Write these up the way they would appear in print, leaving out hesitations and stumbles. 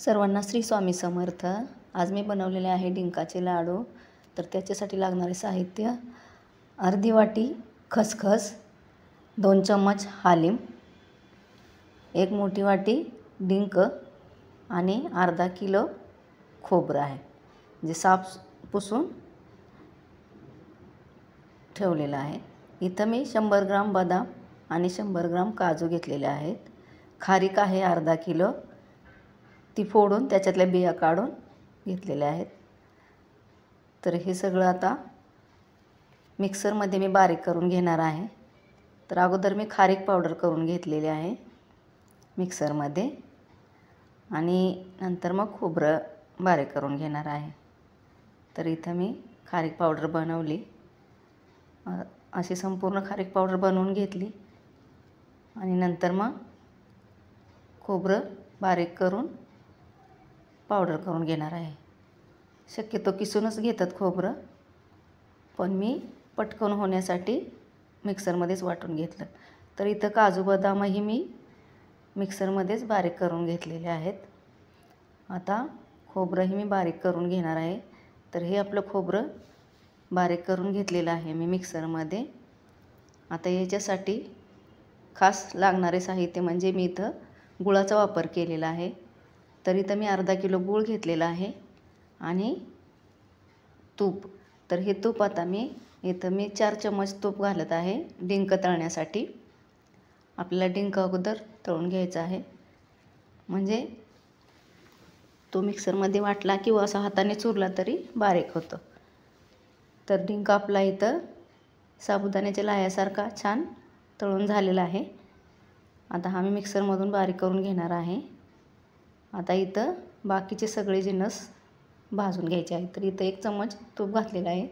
सर्वांना श्री स्वामी समर्थ। आज मी बनवलेले आहे डिंकाचे लाडू। तर त्याच्यासाठी लागणारे साहित्य: अर्धी वाटी खसखस, 2 चम्मच हालीम, 1 मोठी वाटी डिंक आणि अर्धा किलो खोबरं आहे, जे साफ पुसून ठेवलेलं आहे। इथं मी 100 ग्राम बदाम आणि 100 ग्राम काजू घेतलेले आहेत। खारीक आहे अर्धा किलो, ती फोडून त्याच्यातल्या बिया काढून घेतलेल्या आहेत। तर हे सगळं आता मिक्सरमध्ये मी बारीक करून घेणार आहे। तर अगोदर मी खारीक पावडर करून घेतलेली आहे मिक्सरमध्ये, आणि नंतर मग खोबरं बारीक करून घेणार आहे। तर इथं मी खारीक पावडर बनवली, अशी संपूर्ण खारीक पावडर बनवून घेतली आणि नंतर मग खोबरं बारीक करून पावडर करून घेणार आहे। शक्यतो किसूनच घेतात खोबरं, पण मी पटकन होण्यासाठी मिक्सरमध्येच वाटून घेतलं। तर इथं काजू बदामही मी मिक्सरमध्येच बारीक करून घेतलेले आहेत। आता खोबरंही मी बारीक करून घेणार आहे। तर हे आपलं खोबरं बारीक करून घेतलेलं आहे मी मिक्सरमध्ये। आता याच्यासाठी खास लागणारे साहित्य म्हणजे मी इथं गुळाचा वापर केलेला आहे। तर इथं मी अर्धा किलो गूळ घेतलेला आहे आणि तूप। तर हे तूप आता मी 4 चम्मच तूप घालत आहे डिंक तळण्यासाठी। आपल्याला डिंक अगोदर तळून घ्यायचा आहे, म्हणजे तो मिक्सरमध्ये वाटला किंवा असा हाताने चुरला तरी बारीक होतो। तर डिंक आपला इथं साबुदाण्याच्या लाह्यासारखा छान तळून झालेला आहे। आता हा मी मिक्सरमधून बारीक करून घेणार आहे। आता इथं बाकीचे सगळे जिन्नस भाजून घ्यायचे आहे। तर इथं 1 चम्मच तूप घातलेलं आहे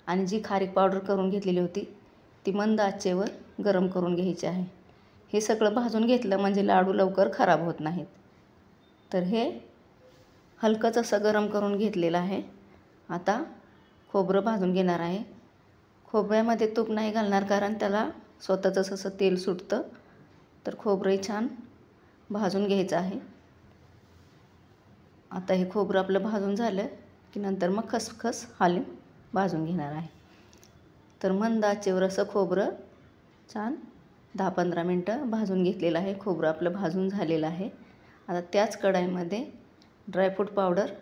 आणि जी खारीक पावडर करून घेतलेली होती ती मंद आचेवर गरम करून घ्यायची आहे। हे सगळं भाजून घेतलं म्हणजे लाडू लवकर खराब होत नाहीत। तर हे हलकंच असं गरम करून घेतलेलं आहे। आता खोबरं भाजून घेणार आहे। खोबऱ्यामध्ये तूप नाही घालणार, कारण त्याला स्वतःच असं तेल सुटतं। तर खोबरंही छान भाजून घ्यायचं आहे। आता हे खोबरं आपलं भाजून झालं की नंतर मग खसखस हालीम भाजून घेणार आहे। तर मंद आचेवर असं खोबरं छान 10-15 मिनटं भाजून घेतलेलं आहे। खोबरं आपलं भाजून झालेलं आहे। आता त्याच कढईमध्ये ड्रायफ्रूट पावडर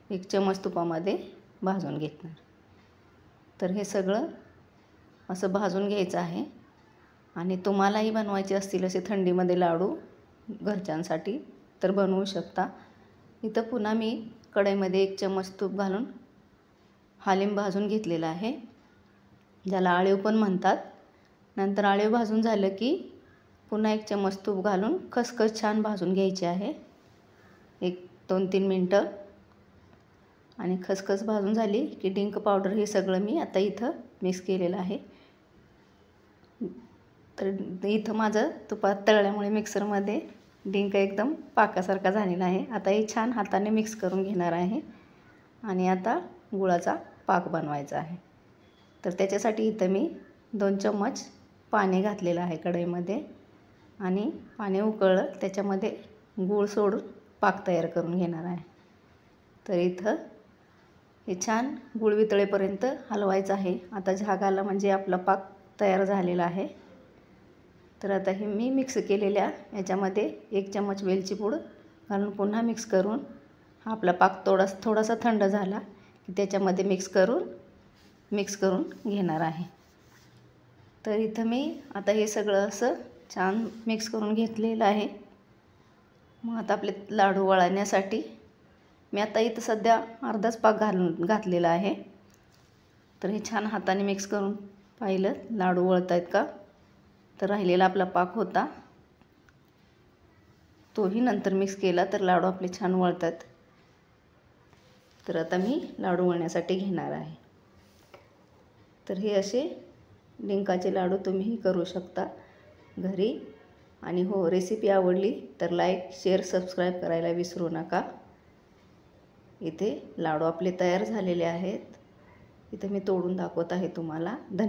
1 चम्मच तुपामध्ये भाजून घेणार। तर हे सगळं असं भाजून घ्यायचं आहे। आणि तुम्हालाही बनवायचे असतील असे थंडीमध्ये लाडू घरच्यांसाठी तर बनवू शकता। इथं पुन्हा मी कढईमध्ये 1 चम्मच तूप घालून हालीम भाजून घेतलेला आहे, ज्याला आळीव पण म्हणतात। नंतर आळीव भाजून झालं की पुन्हा 1 चम्मच तूप घालून खसखस छान भाजून घ्यायची आहे 1-2-3 मिनटं। आणि खसखस भाजून झाली की डिंक पावडर हे सगळं मी आता इथं मिक्स केलेलं आहे। तर इथं माझं तुपात तळल्यामुळे मिक्सरमध्ये डिंक एकदम पाकासारखा झालेला आहे। आता हे छान हाताने मिक्स करून घेणार आहे आणि आता गुळाचा पाक बनवायचा आहे। तर त्याच्यासाठी इथं मी 2 चम्मच पाणी घातलेलं आहे कढईमध्ये, आणि पाणी उकळलं त्याच्यामध्ये गूळ सोडून पाक तयार करून घेणार आहे। तर इथं हे छान गूळ वितळेपर्यंत हलवायचं आहे। आता झाग आला म्हणजे आपला पाक तयार झालेला आहे। तर आता हे मी मिक्स केलेल्या याच्यामध्ये 1 चम्मच वेलची पूड घालून पुन्हा मिक्स करून हा आपला पाक थोडासा थंड झाला की त्याच्यामध्ये मिक्स करून घेणार आहे। तर इथं मी आता हे सगळं असं छान मिक्स करून घेतलेलं आहे। मग आता आपले लाडू वळण्यासाठी मी आता इथं सध्या अर्धाच पाक घातलेला आहे। तर हे छान हाताने मिक्स करून पाहिलं लाडू वळत आहेत का, तर राहिलेला आपला पाक होता तोही नंतर मिक्स केला तर लाडू आपले छान वळतात। तर आता मी लाडू वळण्यासाठी घेणार आहे। तर हे असे डिंकाचे लाडू तुम्हीही करू शकता घरी। आणि हो, रेसिपी आवडली तर लाईक, शेअर, सबस्क्राईब करायला विसरू नका। इथे लाडू आपले तयार झालेले आहेत। इथे मी तोडून दाखवत आहे तुम्हाला। धन्यवाद।